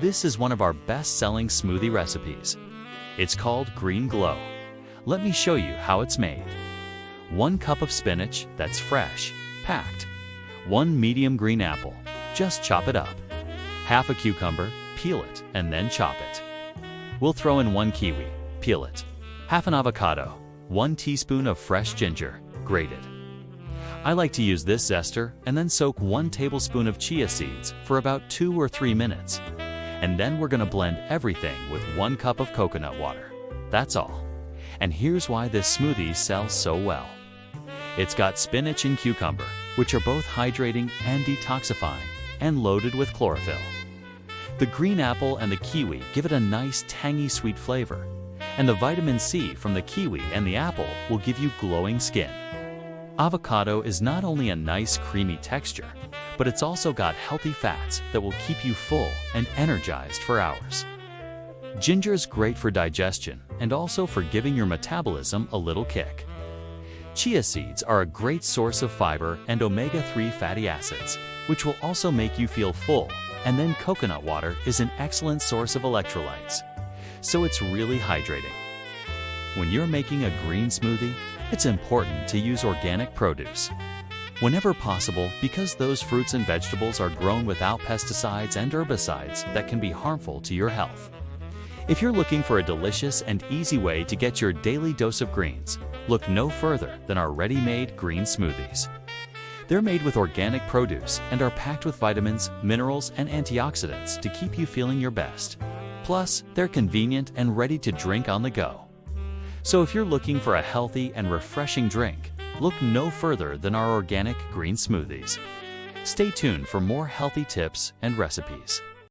This is one of our best-selling smoothie recipes. It's called Green Glow. Let me show you how it's made. 1 cup of spinach that's fresh, packed. 1 medium green apple, just chop it up. Half a cucumber, peel it, and then chop it. We'll throw in 1 kiwi, peel it. Half an avocado, 1 teaspoon of fresh ginger, grated. I like to use this zester and then soak 1 tablespoon of chia seeds for about 2 or 3 minutes. And then we're gonna blend everything with 1 cup of coconut water. That's all. And here's why this smoothie sells so well. It's got spinach and cucumber, which are both hydrating and detoxifying, and loaded with chlorophyll. The green apple and the kiwi give it a nice tangy sweet flavor, and the vitamin C from the kiwi and the apple will give you glowing skin. Avocado is not only a nice creamy texture, but it's also got healthy fats that will keep you full and energized for hours. Ginger is great for digestion and also for giving your metabolism a little kick. Chia seeds are a great source of fiber and omega-3 fatty acids, which will also make you feel full, and then coconut water is an excellent source of electrolytes, so it's really hydrating. When you're making a green smoothie, it's important to use organic produce. Whenever possible, because those fruits and vegetables are grown without pesticides and herbicides that can be harmful to your health. If you're looking for a delicious and easy way to get your daily dose of greens, look no further than our ready-made green smoothies. They're made with organic produce and are packed with vitamins, minerals, and antioxidants to keep you feeling your best. Plus, they're convenient and ready to drink on the go. So if you're looking for a healthy and refreshing drink, look no further than our organic green smoothies. Stay tuned for more healthy tips and recipes.